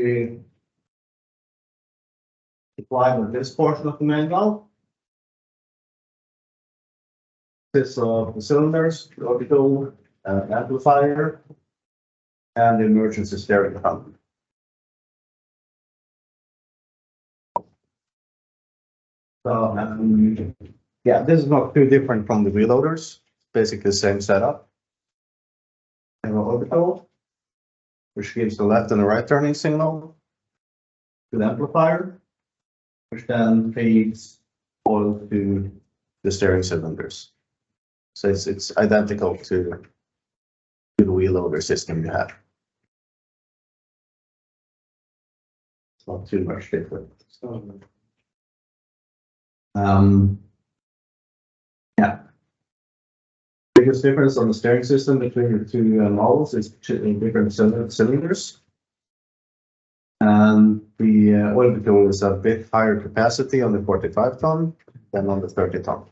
we supply with this portion of the main valve. This of the cylinders, the orbital amplifier, and the emergency steering pump. So, yeah, this is not too different from the wheel loaders. Basically the same setup. And an orbital, which gives the left and the right turning signal to the amplifier, which then feeds oil to the steering cylinders. So it's identical to the wheel loader system you have. It's not too much different. Yeah. Biggest difference on the steering system between the two models is different cylinders. And the orbital is a bit higher capacity on the 45 ton than on the 30 ton.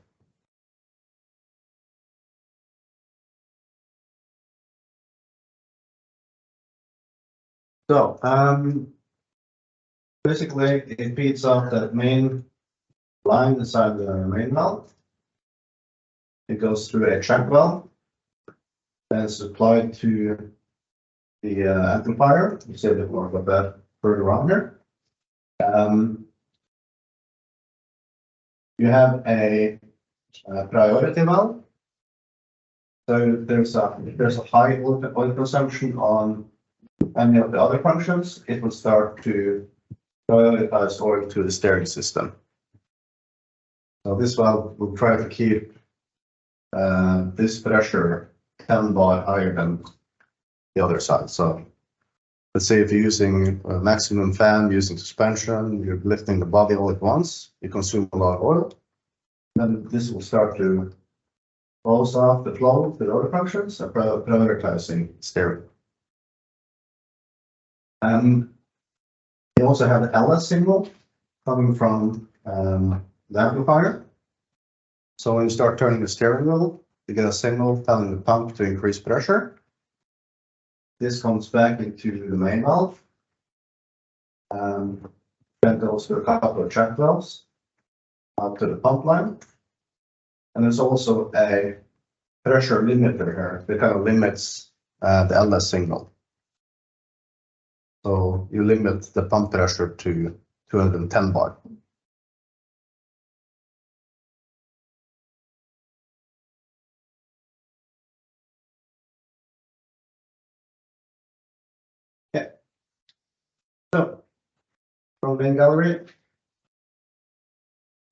So, basically it feeds off that main line inside the main valve. It goes through a track valve and supplied to the amplifier. We'll say a bit more about that further on here. You have a priority valve. So there's a high oil consumption on any of the other functions, it will start to prioritize oil to the steering system. So this valve will try to keep this pressure 10 bar higher than the other side. So let's say if you're using a maximum fan, using suspension, you're lifting the body all at once, you consume a lot of oil. Then this will start to close off the flow to the other functions and prioritizing steering. You also have the LS signal coming from the amplifier. So when you start turning the steering wheel, you get a signal telling the pump to increase pressure. This comes back into the main valve. Then goes to a couple of track valves up to the pump line. And there's also a pressure limiter here that kind of limits the LS signal. So you limit the pump pressure to 210 bar. Okay. So from main gallery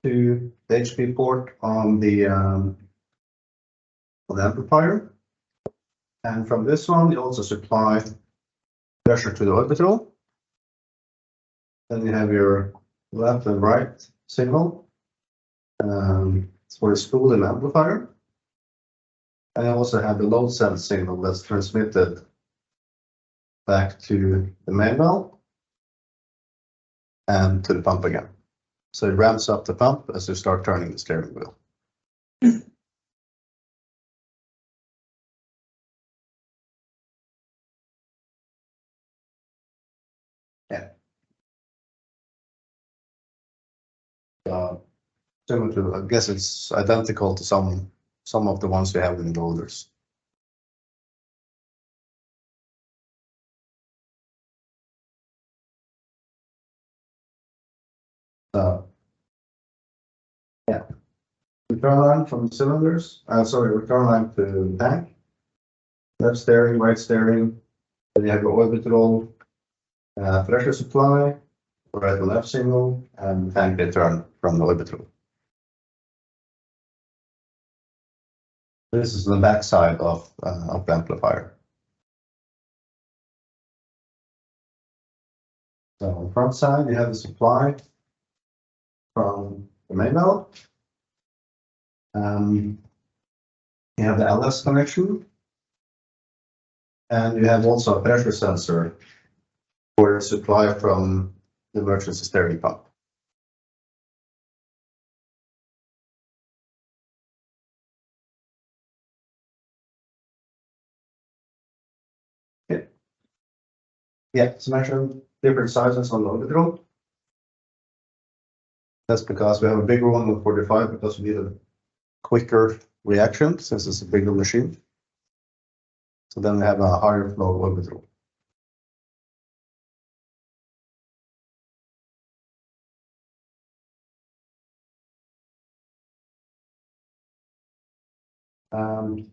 to the HP port on the amplifier. And from this one, you also supply pressure to the orbital. Then you have your left and right signal. It's for the spool and amplifier. And you also have the load sense signal that's transmitted back to the main valve and to the pump again. So it ramps up the pump as you start turning the steering wheel. Yeah. Similar to, I guess it's identical to some of the ones we have in the loaders. Yeah. Return line from the cylinders. Return line to the tank. Left steering, right steering. Then you have your orbital pressure supply, right and left signal, and tank return from the orbital. This is the back side of the amplifier. So on the front side, you have the supply from the main valve. You have the LS connection. And you have also a pressure sensor for the supply from the emergency steering pump. Yeah, it's mentioned different sizes on the Ovidro. That's because we have a bigger one with 45 because we need a quicker reaction since it's a bigger machine. So then we have a higher flow Ovidro.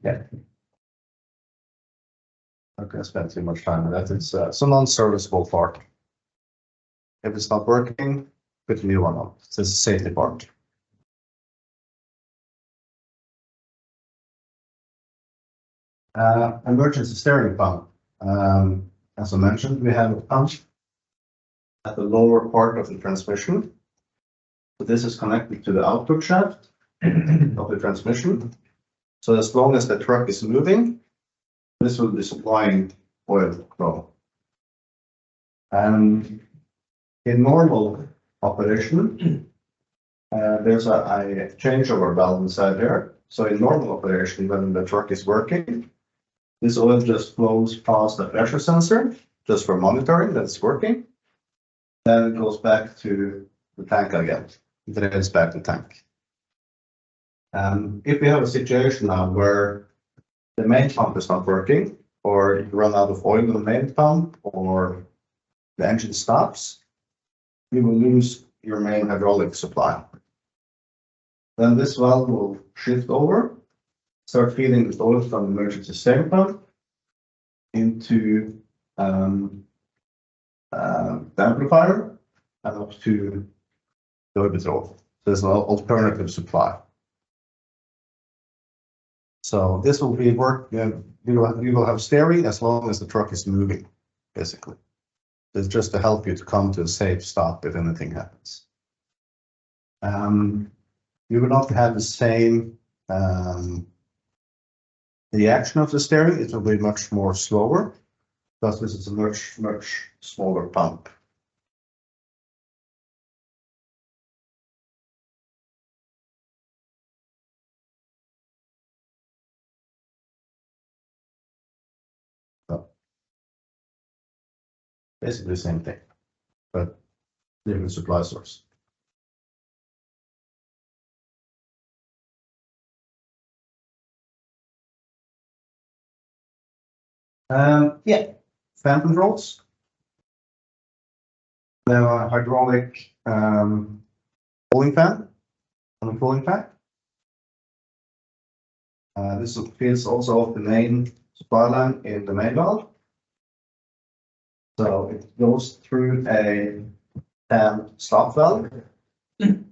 Yeah. I'm not gonna spend too much time on that. It's a non-serviceable part. If it's not working, put a new one on. It's a safety part. Emergency steering pump. As I mentioned, we have a pump at the lower part of the transmission. So this is connected to the output shaft of the transmission. So as long as the truck is moving, this will be supplying oil flow. And in normal operation, there's a changeover valve inside there. So in normal operation, when the truck is working, this oil just flows past the pressure sensor, just for monitoring that it's working. Then it goes back to the tank again. Then it's back to tank. If we have a situation now where the main pump is not working, or you run out of oil in the main pump, or the engine stops, you will lose your main hydraulic supply. Then this valve will shift over, start feeding the oil from the emergency steering pump into the amplifier and up to the Ovidro. So there's an alternative supply. So this will be work. You will have steering as long as the truck is moving, basically. It's just to help you to come to a safe stop if anything happens. You will not have the same the action of the steering. It will be much more slower because this is a much smaller pump. So basically the same thing, but different supply source. Yeah, fan controls. They are hydraulic cooling fan on the cooling pack. This feeds also off the main supply line in the main valve. So it goes through a fan stop valve. And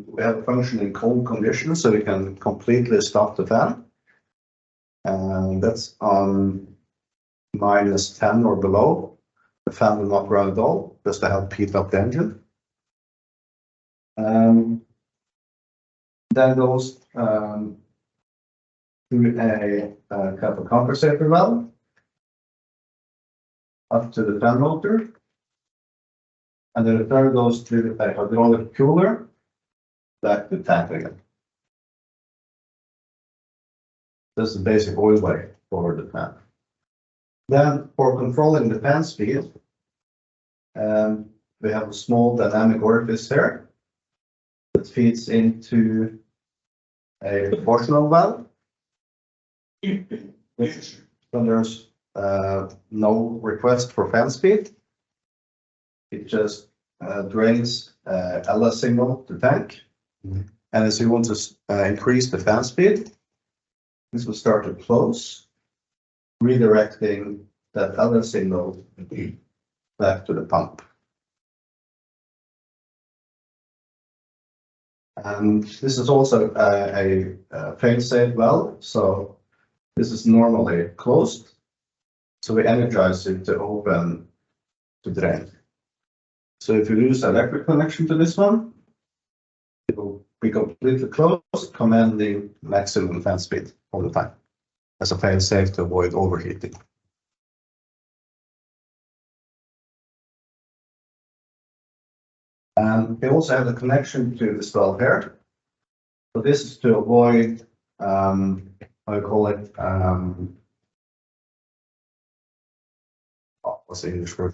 we have a function in cold conditions, so we can completely stop the fan. And that's on -10 or below. The fan will not run at all, just to help heat up the engine. Then goes through a couple compensator valve up to the fan motor. And then the third goes through a hydraulic cooler back to tank again. This is the basic oil way for the fan. Then for controlling the fan speed, we have a small dynamic orifice here that feeds into a proportional valve, which when there's no request for fan speed, it just drains LS signal to tank. And as you want to increase the fan speed, this will start to close, redirecting that LS signal back to the pump. And this is also a fail-safe valve, so this is normally closed. So we energize it to open to drain. So if you lose electric connection to this one, it will be completely closed, commanding maximum fan speed all the time as a fail-safe to avoid overheating. And we also have a connection to this valve here. So this is to avoid, I call it, what's the English word?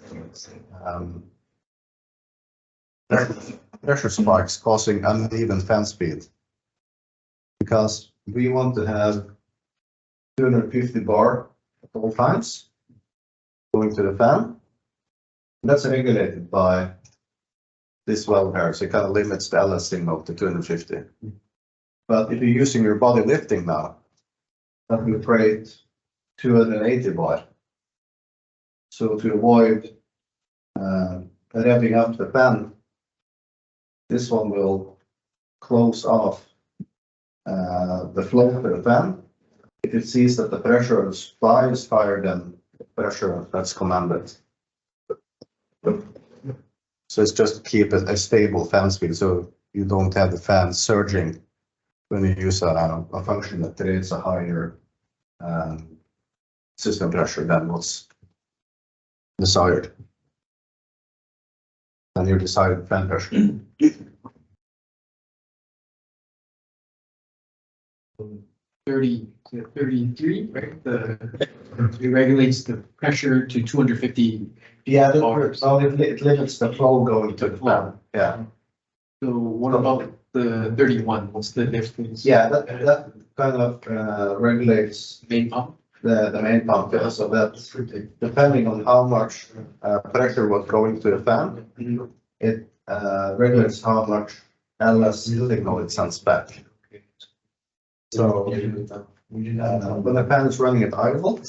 Pressure spikes causing uneven fan speed. Because we want to have 250 bar at all times going to the fan. And that's regulated by this valve here, so it kind of limits the LS signal to 250. But if you're using your body lifting now, that will create 280 bar. So to avoid revving up the fan, this one will close off the flow to the fan if it sees that the pressure of the supply is higher than the pressure that's commanded. So it's just to keep a stable fan speed, so you don't have the fan surging when you use a function that creates a higher system pressure than what's desired, than your desired fan pressure. 33, right? It regulates the pressure to 250. Yeah, Bars. it limits the flow going to the fan. Yeah, So what about the 31? What's the difference? yeah, that kind of regulates Main pump? the main pump. Yeah. So that's depending on how much pressure was going to the fan, it regulates how much LS signal it sends back. So when the fan is running at idle,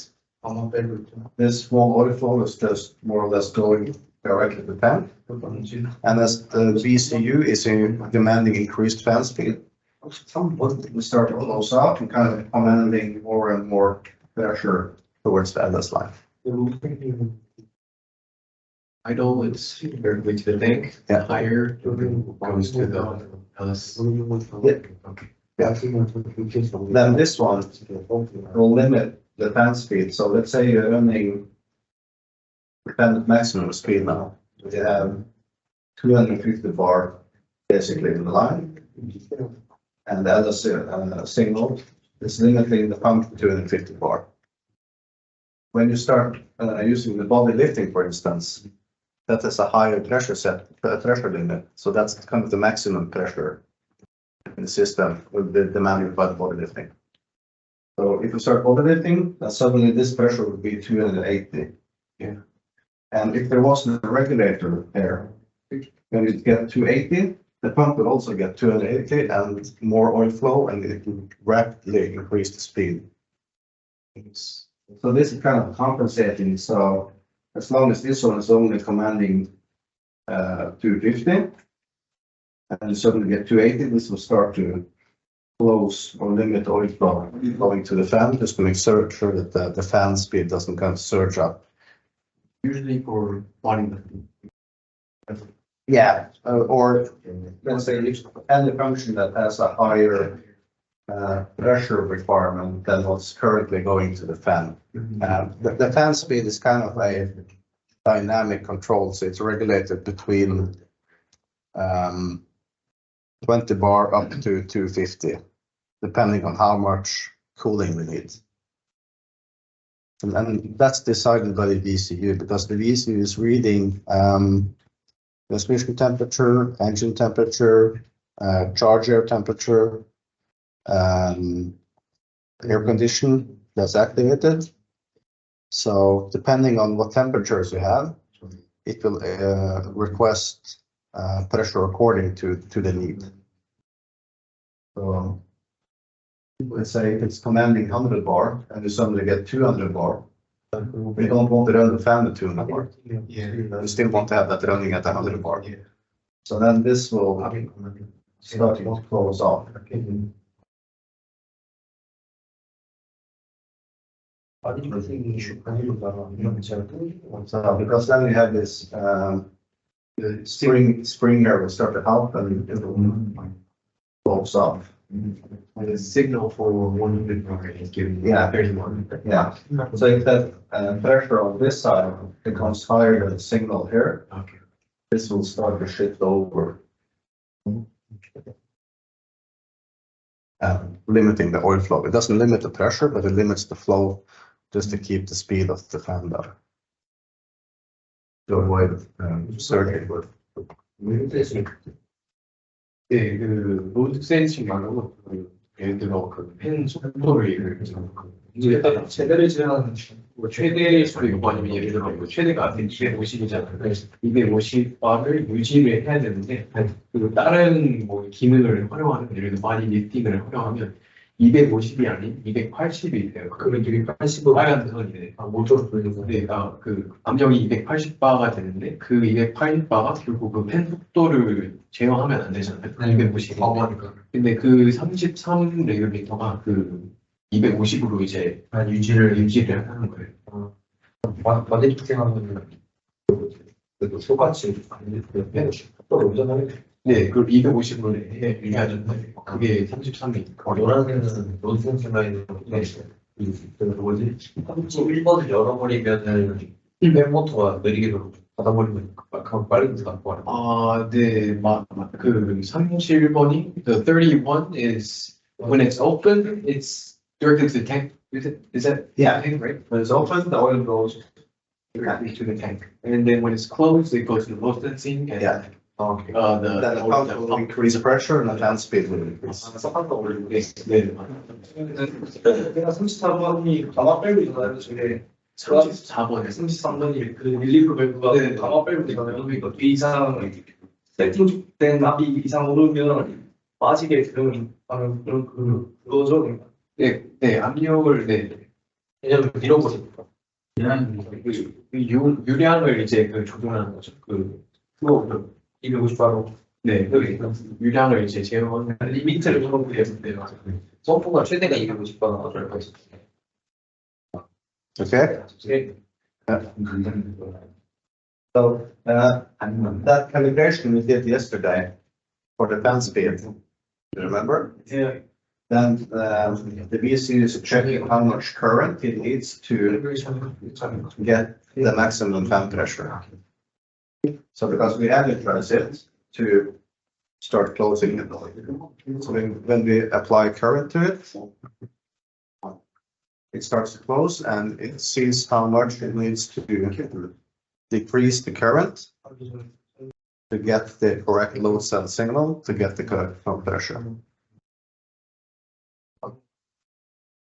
this small oil flow is just more or less going directly to the fan. And as the VCU is demanding increased fan speed, we start to close out and kind of commanding more and more pressure towards the LS line. Idle, it's directly to the tank. Yeah. Higher goes to the LS. Yeah. Then this one will limit the fan speed. So let's say you're running the fan at maximum speed now. You have 250 bar basically in the line. And the LS signal is limiting the pump to 250 bar. When you start using the body lifting, for instance, that is a higher pressure limit. So that's kind of the maximum pressure in the system will be demanded by the body lifting. So if you start body lifting, then suddenly this pressure would be 280. Yeah. And if there wasn't a regulator there, when you get 280, the pump will also get 280 and more oil flow, and it will rapidly increase the speed. So this is kind of compensating. So as long as this one is only commanding 250, and you suddenly get 280, this will start to close or limit oil flow going to the fan, just to make sure that the fan speed doesn't kind of surge up. Usually for body lifting. Yeah, or let's say any function that has a higher pressure requirement than what's currently going to the fan. The fan speed is kind of a dynamic control, so it's regulated between 20 bar up to 250, depending on how much cooling we need. And that's decided by the VCU, because the VCU is reading transmission temperature, engine temperature, charge air temperature, air condition that's activated. So depending on what temperatures you have, it will request pressure according to the need. So let's say if it's commanding 100 bar and you suddenly get 200 bar, we don't want to run the fan at 200 bar. We still want to have that running at 100 bar. So then this will start to close off. So because then we have this spring here will start to help and it will close off. And the signal for 100 bar is given. Yeah. 31. Yeah. So if that pressure on this side becomes higher than the signal here, Okay. this will start to shift over. Limiting the oil flow. It doesn't limit the pressure, but it limits the flow just to keep the speed of the fan down. to avoid surging with. 네, 그 로드 센싱 말고 예를 들어 그 펜 속도를 얘기를 해서 최대를 제한하는 뭐 최대 수도 있고 아니면 예를 들어 뭐 최대가 250이잖아요. 그래서 250바를 유지를 해야 되는데 그 다른 뭐 기능을 활용하는 예를 들어 바디 리프팅을 활용하면 250이 아닌 280이 돼요. 그러면 280으로 빨간 선이 돼. 모터로 돌리고. 네, 그 압력이 280바가 되는데 그 280바가 결국 그 펜 속도를 제어하면 안 되잖아요. 250. 근데 그 33 레귤레이터가 그 250으로 이제 유지를 하는 거예요. 바디 리프팅하면 똑같이 펜 속도를 운전하는. 네, 그걸 250으로 해야 되는데 그게 33이. 원하는 논센스 라인은 그 뭐지? 31번을 열어버리면은 펜 모터가 느리게 돌고 닫아버리면 빨리 닫고. 아, 네, 그 37번이 the 31 is when it's open, it's directed to the tank. Is that Yeah. tank, right? When it's open, the oil goes. Directly to the tank. And then when it's closed, it goes to the low sensing and Yeah. Okay. Then the pump will increase pressure and the fan speed will increase. 섞한다 올리고. 네. 내가 34번이 가마 빼고 있잖아요. 저게 34번에 33번이 그 릴리프 밸브가 네. 가마 빼고 있잖아요. 그러니까 그 이상 세팅된 납이 이상 오르면 빠지게 되는 그런 그거죠. 네, 압력을 왜냐면 밀어버리니까. 유량을 이제 그 조절하는 거죠. 그거 250바로. 네, 유량을 이제 제어하는 리미트를 정하게 되는데요. 선풍가 최대가 250바가 나올 거지. Okay? So, that calibration we did yesterday for the fan speed, you remember? Yeah. Then, the VC is checking how much current it needs to get the maximum fan pressure. So because we energize it to start closing it. So when we apply current to it, it starts to close and it sees how much it needs to decrease the current to get the correct load cell signal to get the correct pump pressure.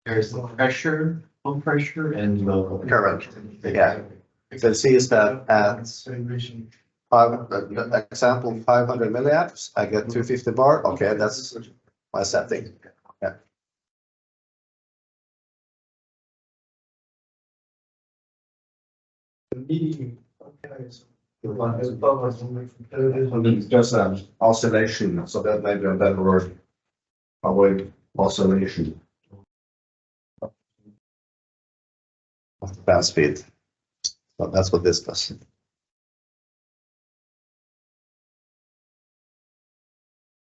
there's the pressure, pump pressure, and the Current, yeah. So it sees that at example 500 milliamps, I get 250 bar. Okay, that's my setting. Yeah. It's just an oscillation, so that maybe a better word. Avoid oscillation. Of the fan speed. So that's what this does.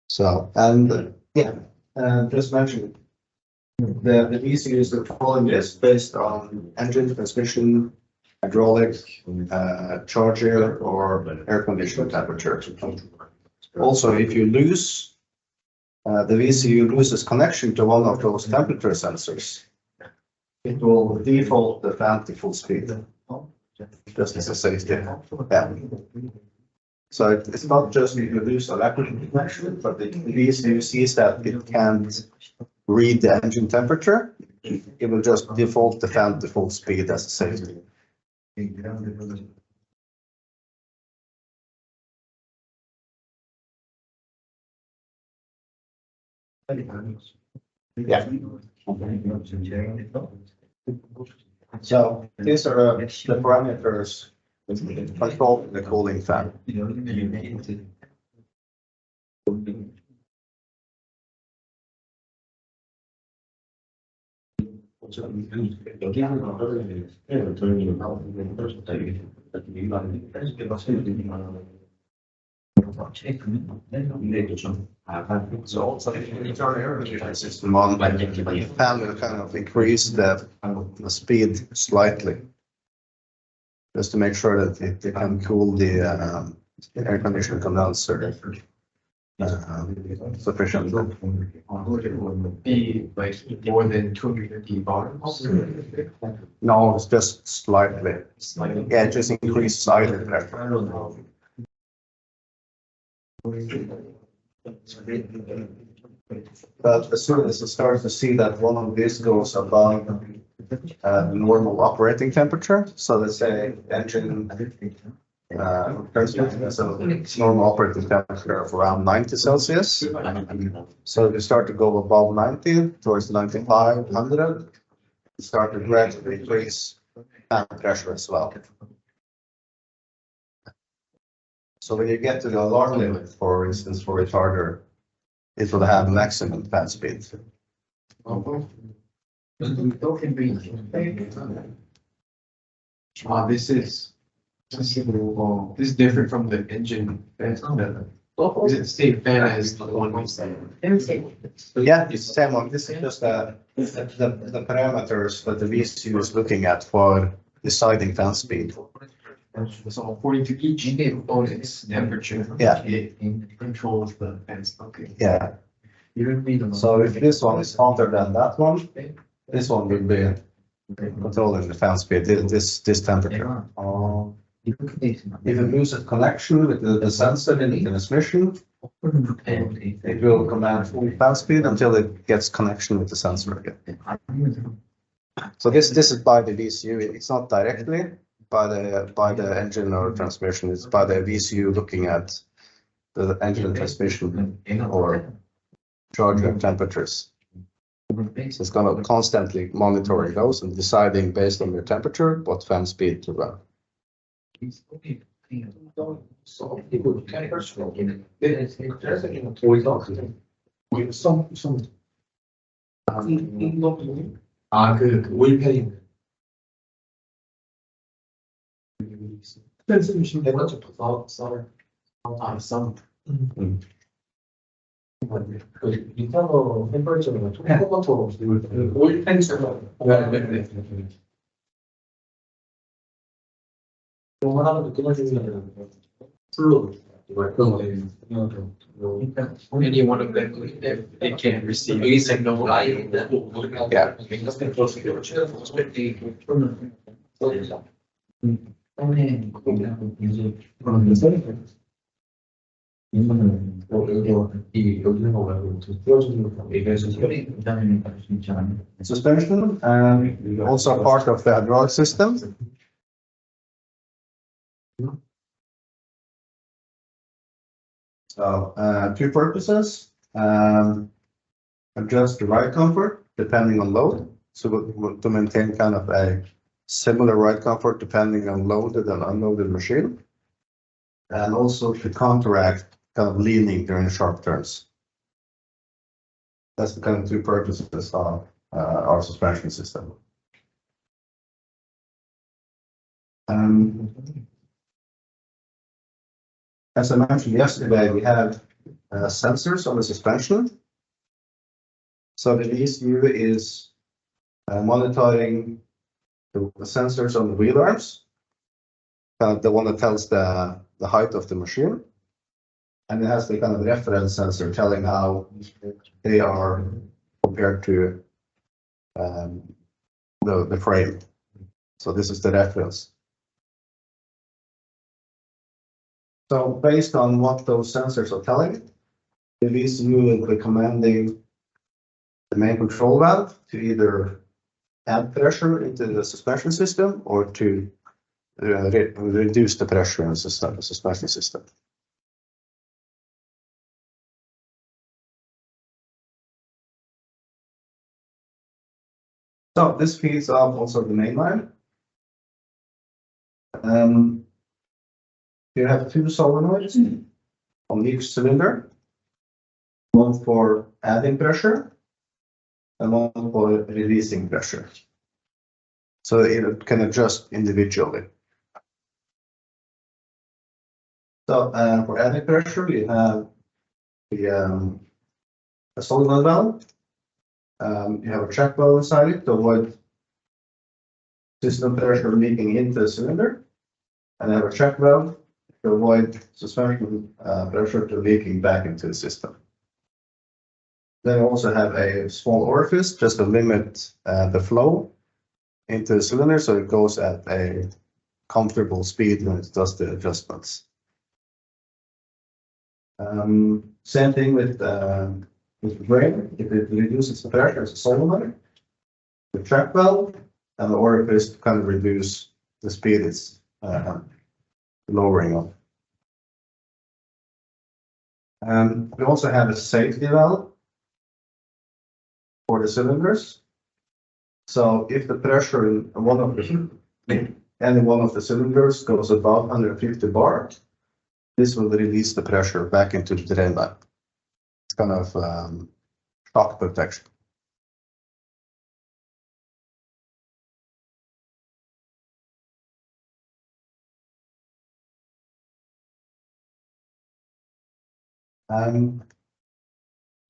So, and just mention, the VC is the following is based on engine, transmission, hydraulic, charger, or air conditioning temperature. Also, if you lose, the VCU loses connection to one of those temperature sensors, it will default the fan to full speed. Just as a safety. Yeah. So it's not just you lose electrical connection, but the VCU sees that it can't read the engine temperature. It will just default the fan to full speed as a safety. Yeah. So these are the parameters that control the cooling fan. So system on the fan will kind of increase the speed slightly. Just to make sure that it can cool the air conditioner condenser. sufficient. Be like more than 250 bars. No, it's just slightly. Yeah, just increase silent pressure. But as soon as it starts to see that one of these goes above normal operating temperature, so let's say engine so normal operating temperature of around 90 Celsius. So if you start to go above 90 towards 95, 100, you start to gradually increase fan pressure as well. So when you get to the alarm limit, for instance, for retarder, it will have maximum fan speed. This is different from the engine fan. Is it the same fan as the one we said? Yeah, it's the same one. This is just the parameters that the VSU is looking at for deciding fan speed. So according to each component's temperature. Yeah. It controls the fans. Okay. Yeah. So if this one is hotter than that one, this one will be controlling the fan speed, this temperature. If it loses connection with the sensor in the transmission, it will command full fan speed until it gets connection with the sensor again. So this is by the VCU. It's not directly by the engine or transmission. It's by the VCU looking at the engine and transmission or charger temperatures. So it's going to constantly monitoring those and deciding based on your temperature what fan speed to run. 그 오일팬이 그 인터너 템퍼레이처가 토마토 오일팬처럼 하나만 끊어주면 풀로 any one of them it can receive a signal. Yeah. Suspension and also part of the hydraulic system. So two purposes, adjust the ride comfort depending on load. So to maintain kind of a similar ride comfort depending on loaded and unloaded machine. And also to counteract kind of leaning during sharp turns. That's the kind of two purposes of our suspension system. As I mentioned yesterday, we have sensors on the suspension. So the VSU is monitoring the sensors on the wheel arms, the one that tells the height of the machine. And it has the kind of reference sensor telling how they are compared to the frame. So this is the reference. So based on what those sensors are telling, the VSU will be commanding the main control valve to either add pressure into the suspension system or to reduce the pressure in the suspension system. So this feeds off also the main line. You have two solenoids on each cylinder, one for adding pressure and one for releasing pressure. So it can adjust individually. So for adding pressure, you have the a solenoid valve. You have a check valve inside it to avoid system pressure leaking into the cylinder, and I have a check valve to avoid suspension pressure to leaking back into the system. Then we also have a small orifice just to limit the flow into the cylinder so it goes at a comfortable speed when it does the adjustments. Same thing with the brake. If it reduces the pressure, it's a solenoid. The track valve and the orifice to kind of reduce the speed it's lowering of. We also have a safety valve for the cylinders. So if the pressure in any one of the cylinders goes above 150 bar, this will release the pressure back into the drain line. It's kind of shock protection.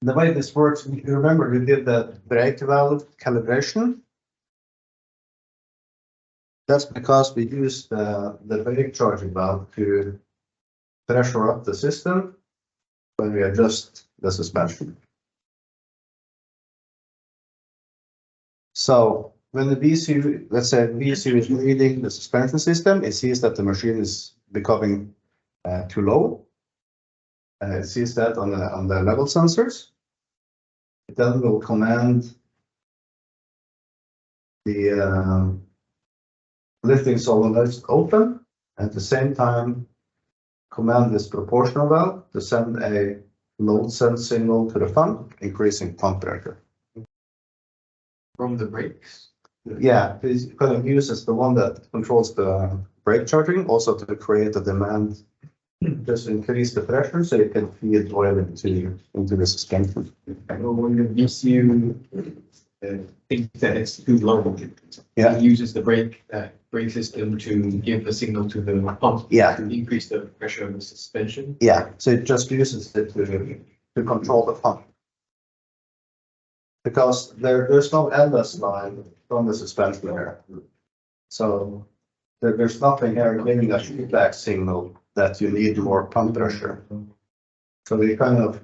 The way this works, you remember we did the brake valve calibration. That's because we used the brake charging valve to pressure up the system when we adjust the suspension. So when the VCU, let's say VCU is reading the suspension system, it sees that the machine is becoming too low. It sees that on the level sensors. It then will command the lifting solenoids to open, at the same time command this proportional valve to send a load sense signal to the pump, increasing pump pressure. From the brakes? Yeah, it kind of uses the one that controls the brake charging also to create a demand, just increase the pressure so you can feed oil into the suspension. When the VCU thinks that it's too low, Yeah. it uses the brake system to give the signal to the pump. Yeah. To increase the pressure of the suspension. Yeah, so it just uses it to control the pump. Because there's no endless line from the suspension here. So there's nothing here giving a feedback signal that you need more pump pressure. So we're kind of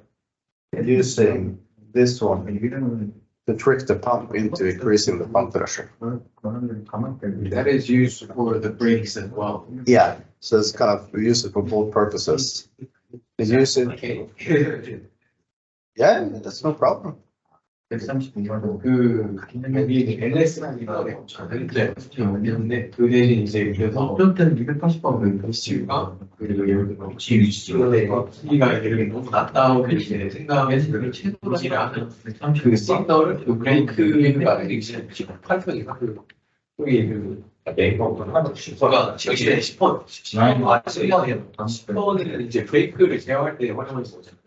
using this one to trick the pump into increasing the pump pressure. That is used for the brakes as well. Yeah, so it's kind of, we use it for both purposes. We use it, Okay. yeah, that's no problem. 그 여기 LS라는 있는데 그 대신 이제 그래서 VCU가 그리고 예를 들어 VCU가 이렇게 너무 낮다고 이제 생각해서 그 채도라는 그 시그널을 그 브레이크가 이제 18편인가 거기 그 제가 지금 10번 이제 브레이크를 제어할 때 활용할 수 있잖아요.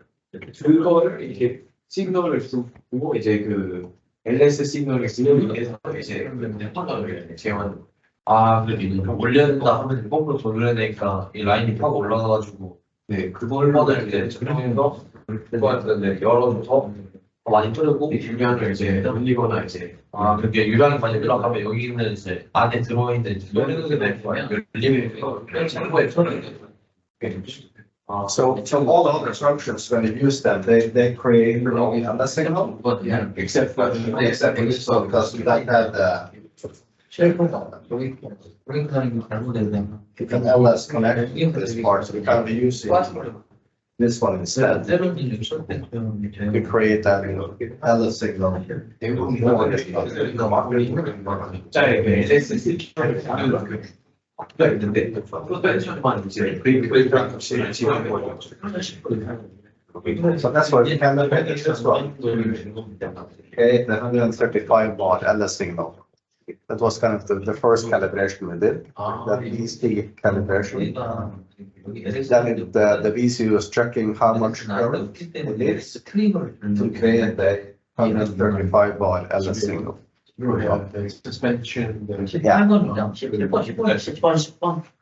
그거를 이렇게 시그널을 주고 이제 그 LS 시그널을 쓰기 위해서 이제 펀더를 제어하는. 아, 그래. 올려낸다 하면 펌프로 돌려야 되니까 이 라인이 확 올라가가지고 네, 그걸 펀을 이제 적용해서 그거한테 열어줘서 더 많이 뿌리고 유량을 이제 올리거나 이제 그게 유량이 많이 들어가면 여기 있는 이제 안에 들어있는 이제 열리는 게 될 거야. 열리면 창고에 틀어야 돼. So all the other structures, when you use them, they create a signal, Yeah. except for this one, because we don't have the LS connection in this part, so we can't be using this one instead to create that LS signal. 있는데 서스펜션만 이제 브레이크랑 같이 지나는 거죠. So that's why we can look at this one. Okay, the 135 baud LS signal. That was kind of the first calibration we did, that VC calibration. Then the VCU was checking how much current it needs to create the 135 baud LS signal. The suspension, Yeah.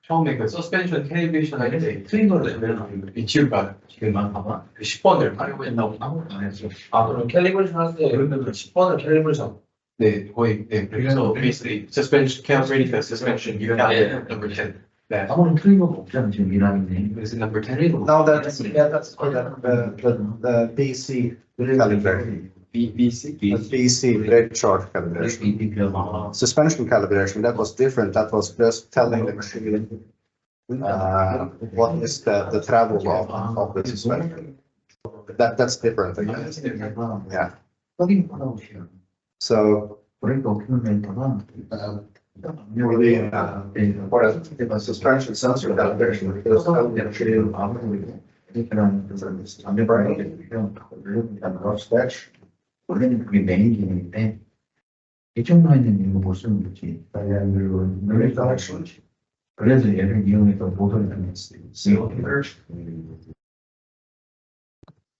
처음에 그 서스펜션 캘리브레이션 할 때 트리거를 내면 VCU가 지금 봐봐 10번을 활용했다고 안 했어. 그럼 캘리브레이션 할 때 그러면 10번을 캘리브레이션. 네, 거의 네. 그래서 basically suspension calibrating the suspension you got it number 10. 아무런 트리거가 없잖아, 지금 미라인데. 그래서 number 10은 Now that's, yeah, that's for the BC calibration. BC? The BC brake chart calibration. Suspension calibration, that was different. That was just telling the machine what is the travel of the suspension. That's different again. Yeah. 확인 받아보세요. So 브레이크 오키로메이터가 for the suspension sensor calibration, it was telling the machine 원래는 그게 메인 기능인데 이쪽 라인은 이거 못 쓰는 거지. 그래서 얘를 이용해서 모델을 당했어요.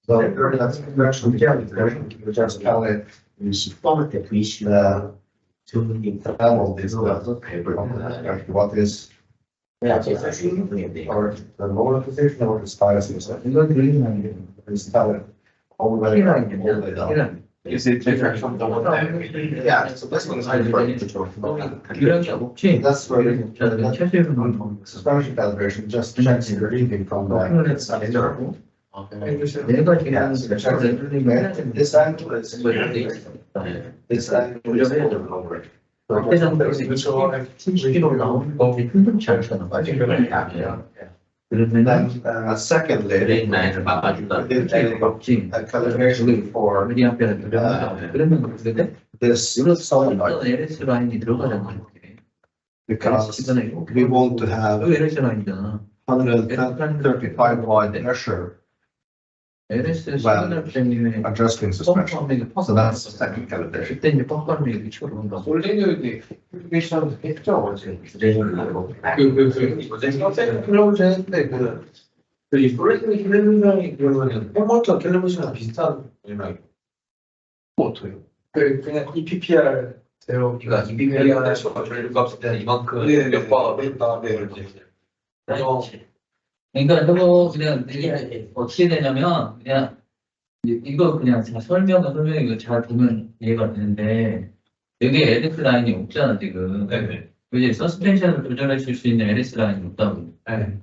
So that's suspension calibration, we just tell it 시범할 때 VC the travel is what is or the lower position or the stylus is 이건 그린 라인이에요. tell it all the way 이 up, 라인이에요. all the way down. 이 라인. Is it different from the one that? Yeah, so this one is different. 기량이 없지. That's where the 최소한 suspension calibration just checks the reading from the sensor. 내가 Yeah, 지금 so it checks the reading. This angle is this angle is over. 대장들이 70km 나오는 거 흔들지 않잖아. Then 그러면은 secondly, 브레인 라인을 막아준다. 없지. a calibration for 미리암페어 들어가잖아. 그러면 어떻게 돼? this solenoid LS 라인이 들어가잖아. because we want to have 여기 LS 라인이잖아. 135 watt pressure LS 시그널 때문에 adjusting 펌프 suspension. 한 명이 So that's the second calibration. 그때 이제 펌프 한 명이 위치로 온다. 솔리드 캘리브레이션 했죠, 어제. 캘리브레이션 했는데 이 솔리드 캘리브레이션이 그러면은 헬머트 캘리브레이션이랑 비슷한 맥락이 어때요? 그냥 EPPR 대로 그러니까 EPPR가 값을 때는 이만큼 몇 바가 뺀다, 이렇게. 그러니까 저거 그냥 이게 어떻게 되냐면 그냥 이거 그냥 잘 설명해 이거 잘 보면 이해가 되는데 여기 LS 라인이 없잖아 지금. 네네. 이제 서스펜션을 조절하실 수 있는 LS 라인이 없다고. 네.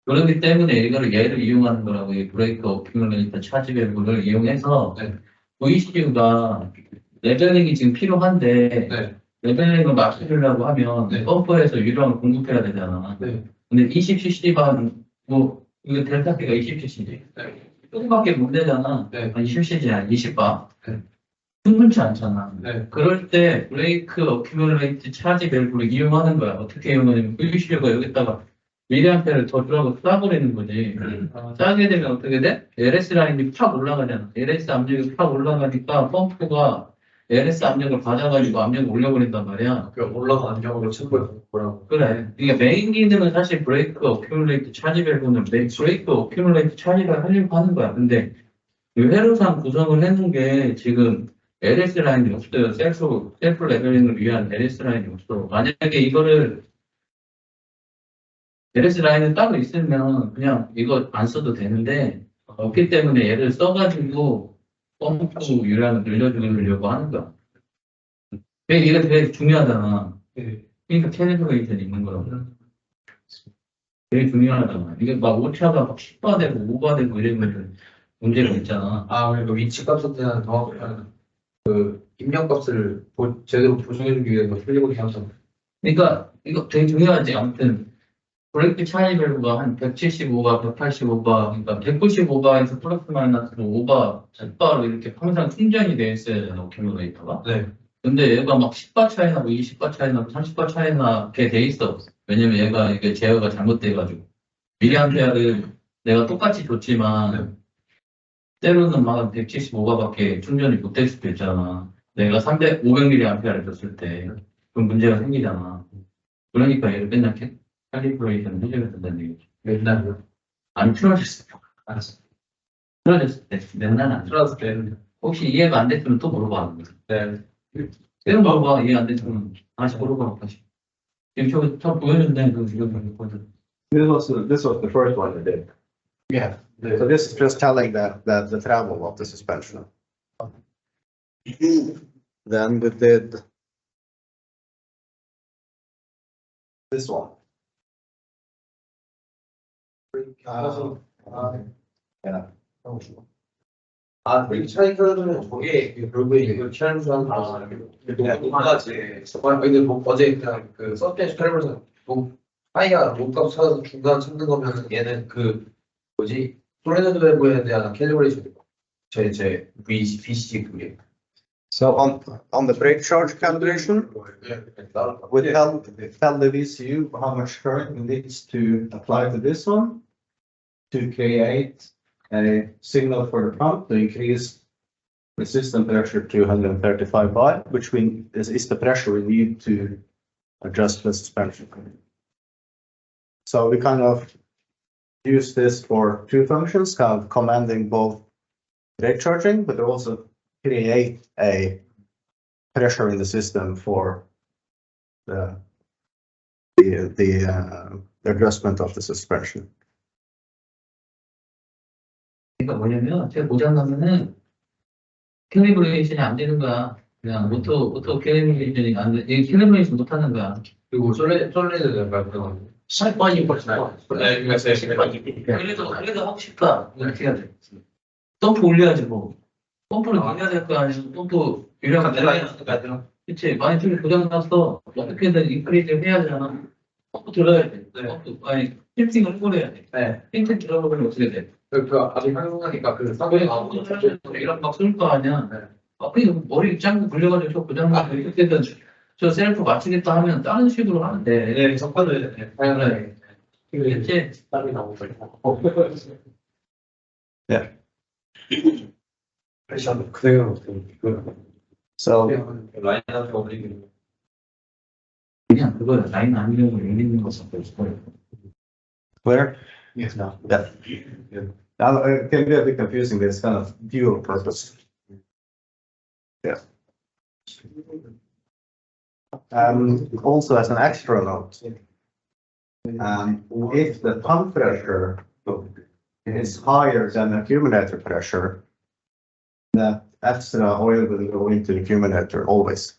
그렇기 때문에 이거를 얘를 이용하는 거라고 이 브레이크 어큐뮬레이터 차지 밸브를 이용해서 네. VCU가 레벨링이 지금 필요한데 네. 레벨링을 맞추려고 하면 네. 펌프에서 유령을 공급해야 되잖아. 네. 근데 20cc만 뭐 이거 델타 P가 20cc. 네. 조금밖에 못 내잖아. 네. 20cc야 20바. 네. 충분치 않잖아. 네. 그럴 때 브레이크 어큐뮬레이트 차지 밸브를 이용하는 거야. 어떻게 이용하냐면 VCU가 여기다가 미리암페어를 더 들어가고 쏴버리는 거지. 짜게 되면 어떻게 돼? LS 라인이 팍 올라가잖아. LS 압력이 팍 올라가니까 펌프가 LS 압력을 받아가지고 압력을 올려버린단 말이야. 그 올라간 안경으로 체크해 보라고. 그래. 이게 메인 기능은 사실 브레이크 어큐뮬레이트 차지 밸브는 브레이크 어큐뮬레이트 차지를 하려고 하는 거야. 근데 이 회로상 구성을 해놓은 게 지금 LS 라인이 없어요. 셀프 레벨링을 위한 LS 라인이 없어. 만약에 이거를 LS 라인은 따로 있으면 그냥 이거 안 써도 되는데 없기 때문에 얘를 써가지고 펌프 유량을 늘려주려고 하는 거야. 이게 되게 중요하잖아. 네. 그러니까 캘리브레이션이 있는 거라고. 되게 중요하잖아. 이게 막 오차가 막 10바 되고 5바 되고 이러면 문제가 있잖아. 아, 그러니까 위치 값에 대한 정확한 그 입력값을 제대로 보정해주기 위해서 캘리브레이션 하잖아. 그러니까 이거 되게 중요하지. 아무튼 브레이크 차이 밸브가 한 175바, 185바, 그러니까 195바에서 플러스 마이너스 5바, 10바로 이렇게 항상 충전이 돼 있어야 되잖아, 오큐뮬레이터가. 네. 근데 얘가 막 10바 차이 나고 20바 차이 나고 30바 차이 나게 돼 있어. 왜냐면 얘가 이게 제어가 잘못돼가지고. 미리암페어를 내가 똑같이 줬지만 때로는 막 175바밖에 충전이 못 될 수도 있잖아. 내가 500mA를 줬을 때 그럼 문제가 생기잖아. 그러니까 얘를 맨날 캘리브레이션 해줘야 된다는 얘기죠. 맨날 안 틀어졌을 때. 알았어. 틀어졌을 때. 맨날 안 틀어. 틀어졌을 때는 혹시 이해가 안 됐으면 또 물어봐. 네. 때로 물어봐. 이해 안 됐으면 다시 물어봐. 다시. 지금 저 보여준다는 그 이거 보거든. This was the first one we did. Yeah. 네. So this is just telling that the travel of the suspension. Then we did this one. 아, 브레이크 차이 켜두면 저게 결국에 이거 취하는 사람 높아지. 근데 뭐 어제 그냥 그 서스펜션 캘리브레이션 하이가 목값 찾아서 중간 찾는 거면 얘는 그 뭐지 솔레노이드 밸브에 대한 캘리브레이션 제 VCC 그게. So on the brake charge calculation, we tell the VCU how much current it needs to apply to this one to create a signal for the pump to increase the system pressure to 135 bar, which is the pressure we need to adjust the suspension. So we kind of use this for two functions, kind of commanding both brake charging, but also create a pressure in the system for the adjustment of the suspension. 그러니까 뭐냐면 제가 고장나면은 캘리브레이션이 안 되는 거야. 그냥 오토 캘리브레이션이 안 돼. 이 캘리브레이션 못 하는 거야. 그리고 솔레노이드 약간 그런 살빠니 벌써. 그래도 하고 싶다. 이렇게 해야 돼. 덤프 올려야지 뭐. 펌프를 올려야 될 거 아니야. 펌프 유량 내려야 그치. 마이너스 고장났어. 어떻게든 인크리즈 해야 되잖아. 펌프 들어야 돼. 펌프 아니 힐팅을 해버려야 돼. 네. 힐팅 들어버리면 어떻게 돼? 그 아직 한국하니까 그 왜 아무도 이런 막 쓸 거 아니야. 아, 그냥 머리 짱구 굴려가지고 저 고장나서 어떻게든 저 셀프 맞추겠다 하면 다른 식으로 하면 돼. 네, 적반을 그래. 그치? 땀이 나오고. Yeah. 그대로 So 라인하는 거 올리는 그냥 그거 라인 아니려고 올리는 거 썼고 있어요. clear? Yes. No. Yeah. Now, it can be a bit confusing. It's kind of dual purpose. Yeah. Also, as an extra note, if the pump pressure is higher than accumulator pressure, that extra oil will go into the accumulator always.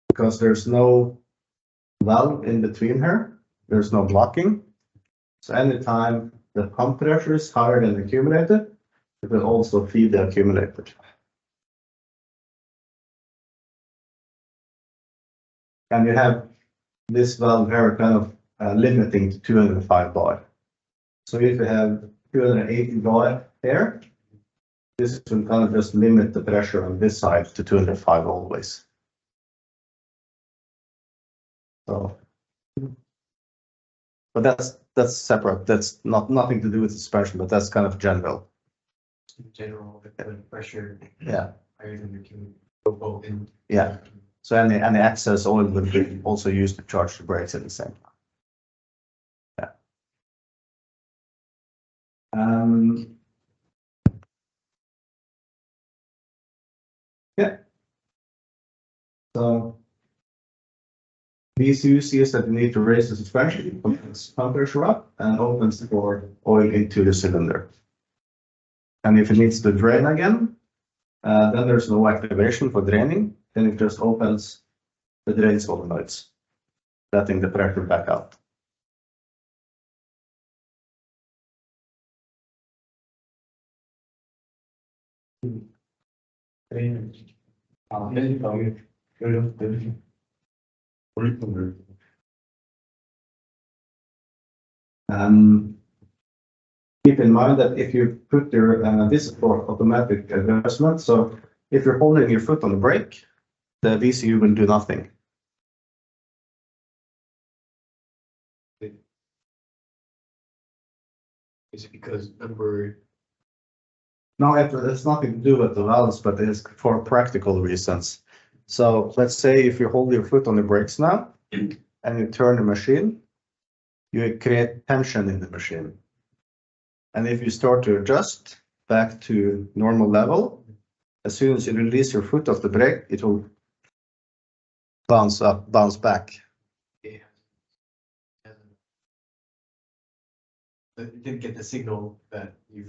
Because there's no valve in between here, there's no blocking. So anytime the pump pressure is higher than the accumulator, it will also feed the accumulator. And you have this valve here kind of limiting to 205 bar. So if you have 280 bar here, this will kind of just limit the pressure on this side to 205 always. So, but that's separate. That's nothing to do with suspension, but that's kind of general. in general, the pressure Yeah, higher than the can go both in. yeah. So any excess oil will be also used to charge the brakes at the same time. Yeah. Yeah. So VCU sees that you need to raise the suspension, opens pump pressure up and opens for oil into the cylinder. And if it needs to drain again, then there's no activation for draining. Then it just opens the drain solenoids, letting the pressure back out. Keep in mind that if you put your this is for automatic adjustment, so if you're holding your foot on the brake, the VCU will do nothing. Is it because number? No, it's nothing to do with the valves, but it's for practical reasons. So let's say if you hold your foot on the brakes now and you turn the machine, you create tension in the machine. And if you start to adjust back to normal level, as soon as you release your foot off the brake, it will bounce back. Yeah. You didn't get the signal that you.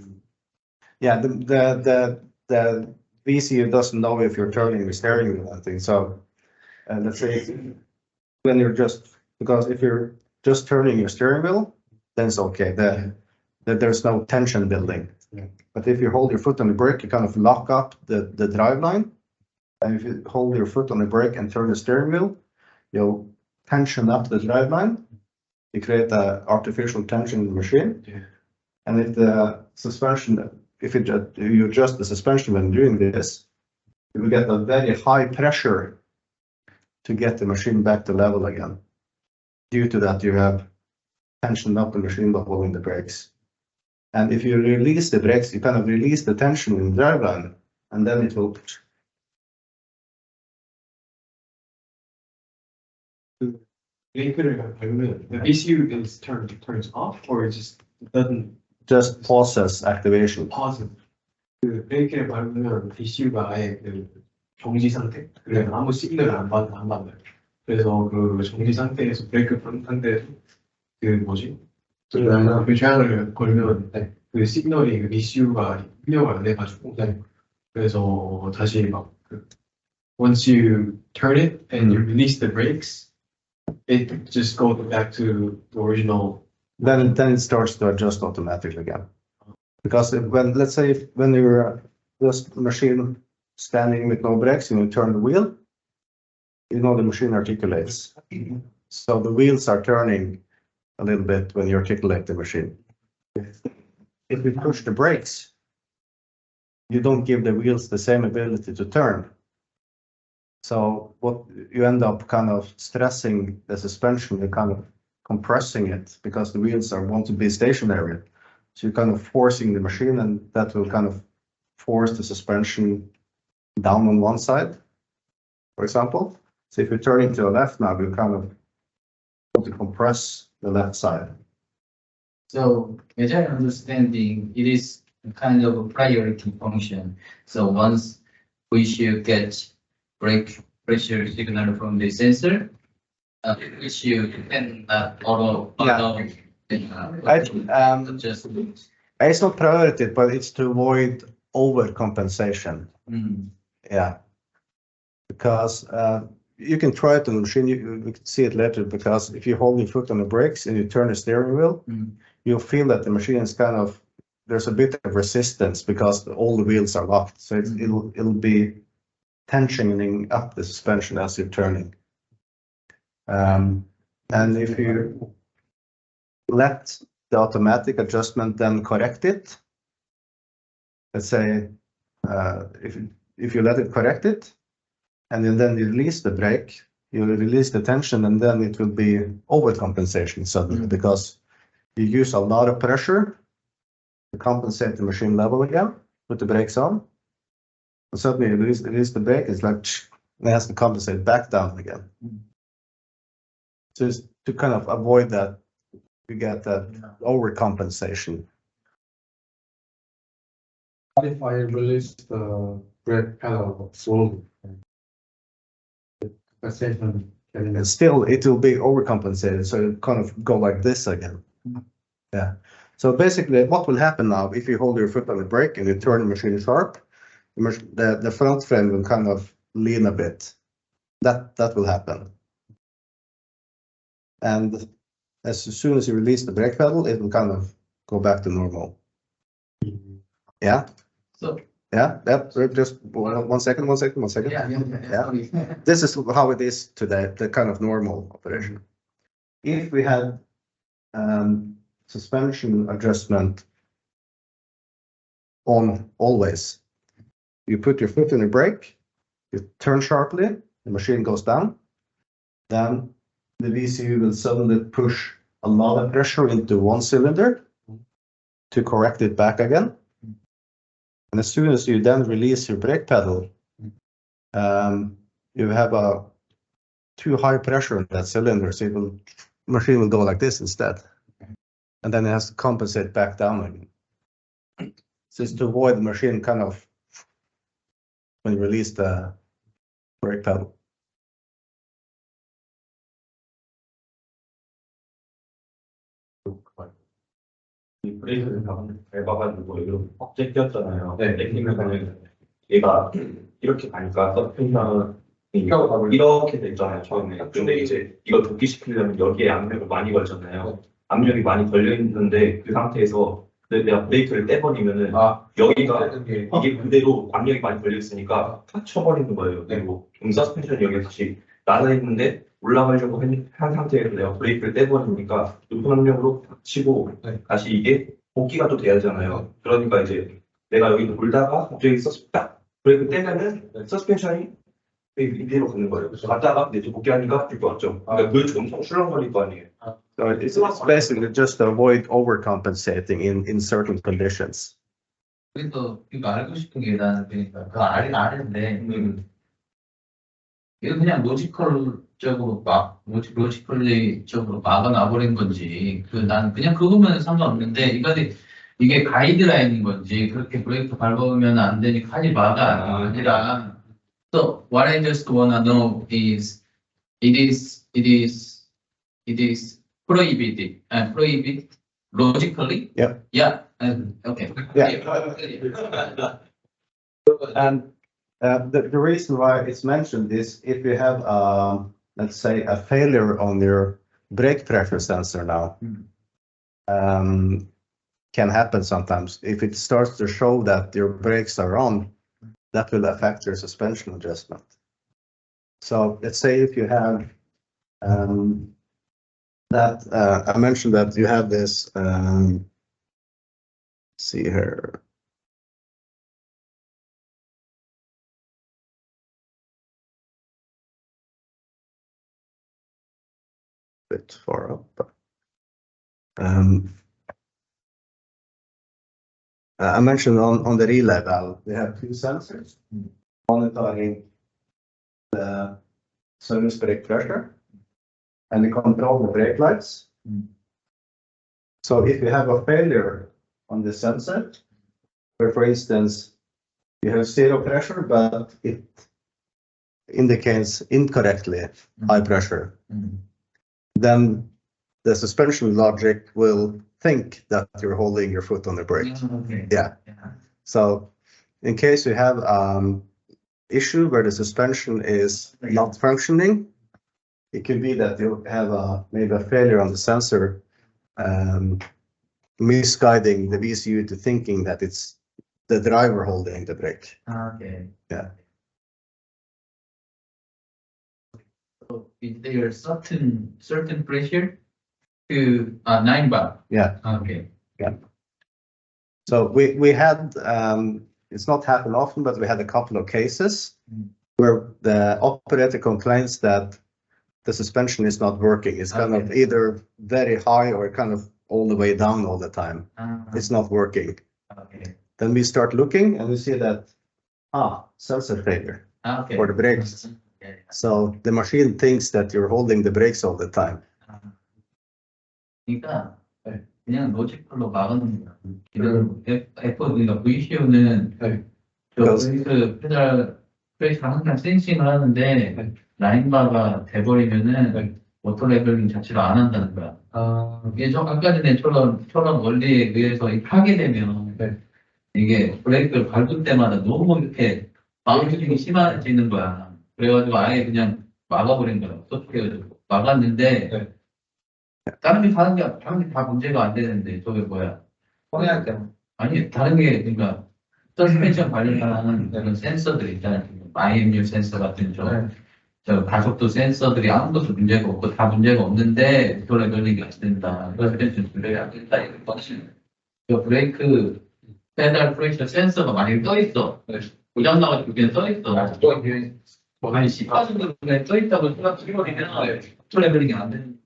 Yeah, the VCU doesn't know if you're turning the steering wheel or anything. So let's say when you're because if you're just turning your steering wheel then it's okay. There's no tension building. Yeah. But if you hold your foot on the brake, you kind of lock up the drive line. And if you hold your foot on the brake and turn the steering wheel, you'll tension up the drive line. You create an artificial tension in the machine. Yeah. And if the suspension, you adjust the suspension when doing this, you will get a very high pressure to get the machine back to level again. Due to that, you have tensioned up the machine by holding the brakes. And if you release the brakes, you kind of release the tension in the driveline, and then it will. 브레이크를 밟으면 the ECU is turns off or it just doesn't Just pauses activation. pause. 그 브레이크를 밟으면 ECU가 아예 그 정지 상태. 그래 아무 시그널을 안 받아요. 그래서 그 정지 상태에서 브레이크 밟는 상태에서 그 뭐지? 그 제한을 걸면 그 시그널이 그 ECU가 입력을 안 해가지고 그래서 다시 막 그 once you turn it and you release the brakes, it just goes back to the original. Then it starts to adjust automatically again. Because when, let's say, when you're just machine standing with no brakes and you turn the wheel, you know the machine articulates. So the wheels are turning a little bit when you articulate the machine. If you push the brakes, you don't give the wheels the same ability to turn. So what you end up kind of stressing the suspension, you're kind of compressing it because the wheels want to be stationary. So you're kind of forcing the machine, and that will kind of force the suspension down on one side, for example. So if you turn it to the left now, you kind of want to compress the left side. So, as I understanding, it is kind of a priority function. So once we should get brake pressure signal from the sensor, which you can auto just It's not priority, but it's to avoid overcompensation. Yeah, because you can try it on the machine. You can see it later. Because if you hold your foot on the brakes and you turn the steering wheel, you'll feel that the machine is kind of, there's a bit of resistance because all the wheels are locked. So it'll be tensioning up the suspension as you're turning. And if you let the automatic adjustment then correct it, let's say if you let it correct it, and then you release the brake, you release the tension, and then it will be overcompensation suddenly because you use a lot of pressure to compensate the machine level again, put the brakes on, and suddenly you release the brake, it's like it has to compensate back down again. So it's to kind of avoid that, you get that overcompensation. What if I release the brake pedal slowly? And still, it will be overcompensated, so it kind of go like this again. Yeah. So basically, what will happen now if you hold your foot on the brake and you turn the machine sharp, the front frame will kind of lean a bit. That will happen. And as soon as you release the brake pedal, it will kind of go back to normal. Yeah. So Yeah. Just one second. yeah. This is how it is today, the kind of normal operation. If we had suspension adjustment on always, you put your foot in the brake, you turn sharply, the machine goes down, then the VCU will suddenly push a lot of pressure into one cylinder to correct it back again. And as soon as you then release your brake pedal, you have a too high pressure in that cylinder, so machine will go like this instead. And then it has to compensate back down again. So it's to avoid the machine kind of when you release the brake pedal. 브레이크를 밟아가지고 이렇게 억제 끼었잖아요. 땡기면은 얘가 이렇게 가니까 서핑은 이렇게 됐잖아요 처음에. 근데 이제 이거 도끼시키려면 여기에 압력을 많이 걸잖아요. 압력이 많이 걸려 있는데 그 상태에서 내가 브레이크를 떼버리면은 여기가 이게 그대로 압력이 많이 걸려 있으니까 탁 쳐버리는 거예요. 그리고 서스펜션이 여기 다시 나가 있는데 올라가려고 한 상태에서 내가 브레이크를 떼버리니까 높은 압력으로 탁 치고 다시 이게 복귀가 또 돼야 하잖아요. 그러니까 이제 내가 여기 돌다가 갑자기 딱 브레이크 떼면은 서스펜션이 이대로 가는 거예요. 그래서 갔다가 이제 복귀하니까 이렇게 왔죠. 그러니까 그 엄청 출렁거릴 거 아니에요. So it's basically just to avoid overcompensating in certain conditions. 그래서 이거 알고 싶은 게 나는 그러니까 그 아는데 이거 그냥 로지컬적으로 로지컬리적으로 막아놔버린 건지 난 그냥 그거면 상관없는데 이게 가이드라인인 건지 그렇게 브레이크 밟으면 안 되니까 하지 마가 아니라 So what I just wanna know is it is prohibited logically? Yeah. Yeah. Okay. Yeah. And the reason why it's mentioned is if you have, let's say, a failure on your brake pressure sensor now, can happen sometimes. If it starts to show that your brakes are on, that will affect your suspension adjustment. So let's say if you have I mentioned that you have this, see here. Bit far up. I mentioned on the relay valve, we have two sensors monitoring the service brake pressure and they control the brake lights. So if you have a failure on the sensor, where for instance, you have zero pressure, but it indicates incorrectly high pressure, then the suspension logic will think that you're holding your foot on the brake. Okay. Yeah. So in case you have issue where the suspension is not functioning, it could be that you have maybe a failure on the sensor, misguiding the VCU to thinking that it's the driver holding the brake. Okay. Yeah. So is there certain pressure to 9 bar? Yeah. Okay. So we had, it's not happened often, but we had a couple of cases where the operator complains that the suspension is not working. It's kind of either very high or kind of all the way down all the time. It's not working. Okay. Then we start looking and we see that, sensor failure Okay. for the brakes. Okay. So the machine thinks that you're holding the brakes all the time. 그러니까 그냥 로지컬로 막아놓는 거야. 이런 그러니까 VCU는 저 브레이크 페달 브레이크를 항상 센싱을 하는데 라인바가 돼버리면은 오토 레벨링 자체를 안 한다는 거야. 이게 아까 전에처럼 원리에 의해서 하게 되면 이게 브레이크를 밟을 때마다 너무 이렇게 바운싱이 심해지는 거야. 그래가지고 아예 그냥 막아버린 거야. 어떻게 해가지고 막았는데 다른 게 다 문제가 안 되는데 저게 뭐야? 통해할 때 아니 다른 게 그러니까 서스펜션 관련한 그런 센서들 있잖아요. IMU 센서 같은 저 가속도 센서들이 아무것도 문제가 없고 다 문제가 없는데 오토 레벨링이 안 된다. 서스펜션 조절이 안 된다. 이런 것이 저 브레이크 페달 프레셔 센서가 많이 떠 있어. 고장 나가지고 그냥 떠 있어. 또 이제 한 10화 정도 그냥 떠 있다고 생각해버리면 오토 레벨링이 안 된다.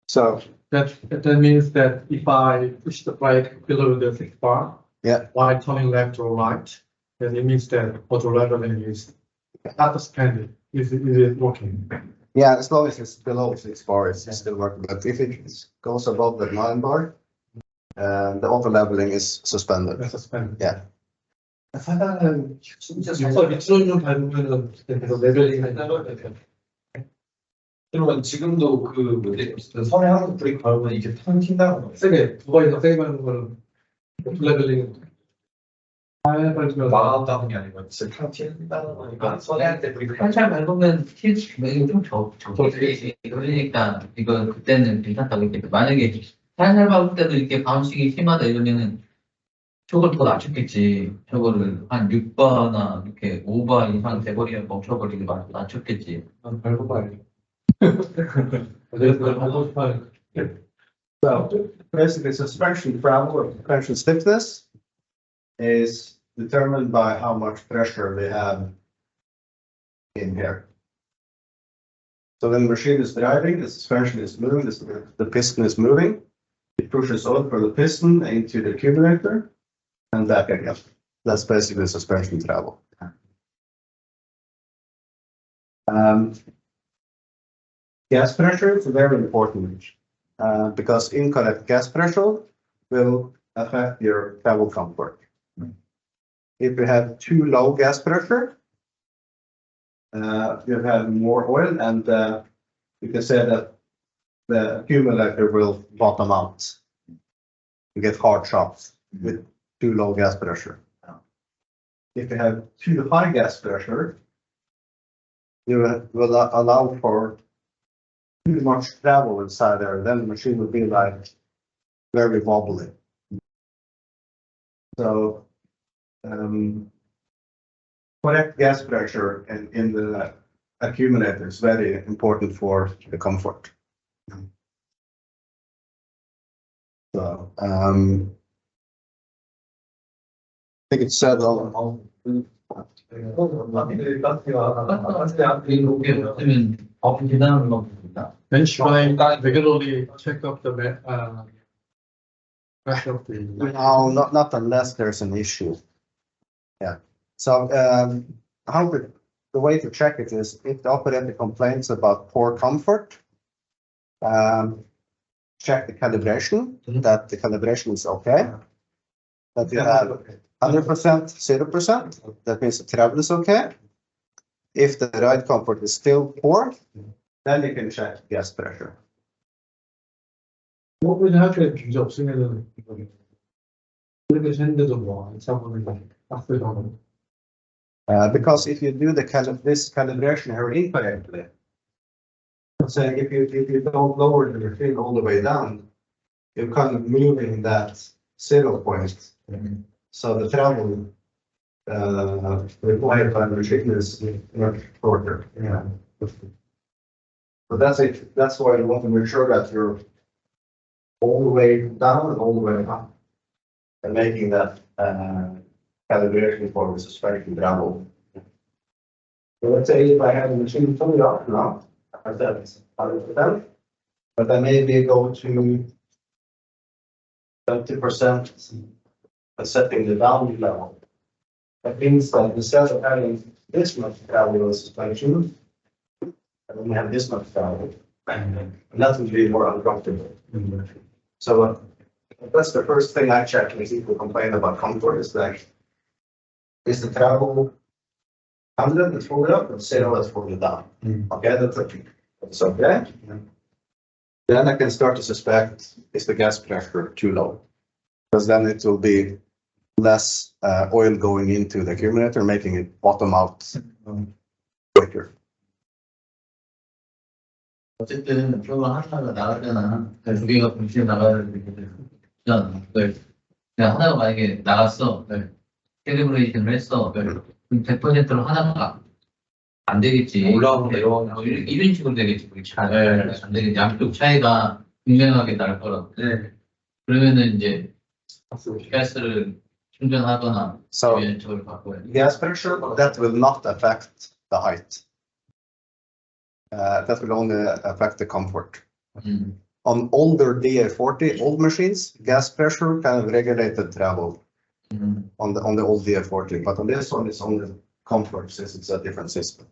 So That means that if I push the brake below the 6 bar, while turning left or right, then it means that auto leveling is not suspended. Is it working? yeah, as long as it's below 6 bar, it's still working. But if it goes above the 9 bar, the auto leveling is suspended. That's suspended. Yeah. 하나는 진짜 서서 밑으로 좀 밟으면은 계속 레벨링이 된다고 해요. 그러면 지금도 그 뭐지 선에 항상 브레이크 밟으면 이게 탕 튄다는 거예요. 세게 두 번 이상 세게 밟는 거는 오토 레벨링 막아온다는 게 아니고 진짜 탕 튀는다는 거니까 선회할 때 우리가 한살 밟으면 이거 좀 적지. 그러니까 이거 그때는 괜찮다고 했겠죠. 만약에 한살 밟을 때도 이렇게 바운싱이 심하다 이러면은 저걸 더 낮췄겠지. 저거를 한 6바나 이렇게 5바 이상 돼버리면 멈춰버리게 낮췄겠지. 밟고 봐야죠. 그래서 밟고 싶어요. So basically suspension travel or suspension stiffness is determined by how much pressure they have in here. So when the machine is driving, the suspension is moving, the piston is moving. It pushes oil from the piston into the accumulator and back again. That's basically suspension travel. Gas pressure is very important because incorrect gas pressure will affect your travel comfort. If you have too low gas pressure, you have more oil and you can say that the accumulator will bottom out. You get hard shocks with too low gas pressure. If you have too high gas pressure, you will allow for too much travel inside there, then the machine will be like very wobbly. So correct gas pressure in the accumulator is very important for the comfort. So I think it's said all. Then should I regularly check up the pressure of the? No, not unless there's an issue. Yeah. So how the way to check it is if the operator complains about poor comfort, check the calibration, that the calibration is okay. That you have 100%, 0%, that means the travel is okay. If the ride comfort is still poor, then you can check gas pressure. 뭐든지 할 때 문제 없으면은 그렇게 했는데도 뭐 차보는 빡세잖아요. Because if you do this calibration here incorrectly, saying if you don't lower the machine all the way down, you're kind of moving that 0 point. So the travel required by the machine is much shorter. Yeah. But that's it. That's why you want to make sure that you're all the way down and all the way up, and making that calibration for the suspension travel. So let's say if I have the machine fully up now, I said 100%, but I maybe go to 20% and setting the down level. That means that instead of having this much travel in suspension, I only have this much travel, and that would be more uncomfortable. So that's the first thing I check when people complain about comfort is like, is the travel 100 that's fully up and 0 that's fully down? Okay, that's okay. That's okay. Then I can start to suspect, is the gas pressure too low? Because then it will be less oil going into the accumulator, making it bottom out quicker. 어쨌든 저거 하다가 나가잖아. 두 개가 동시에 나가야 되는데 그냥 하다가 만약에 나갔어. 캘리브레이션을 했어. 그럼 100%로 하다가 안 되겠지. 올라오고 내려오고 이런 식으로 되겠지. 안 되겠지. 양쪽 차이가 분명하게 날 거라. 그러면은 이제 가스를 충전하거나 So 저걸 바꿔야 돼. gas pressure, that will not affect the height. That will only affect the comfort. On older DA40 old machines, gas pressure kind of regulated travel on the old DA40, but on this one it's only comfort since it's a different system.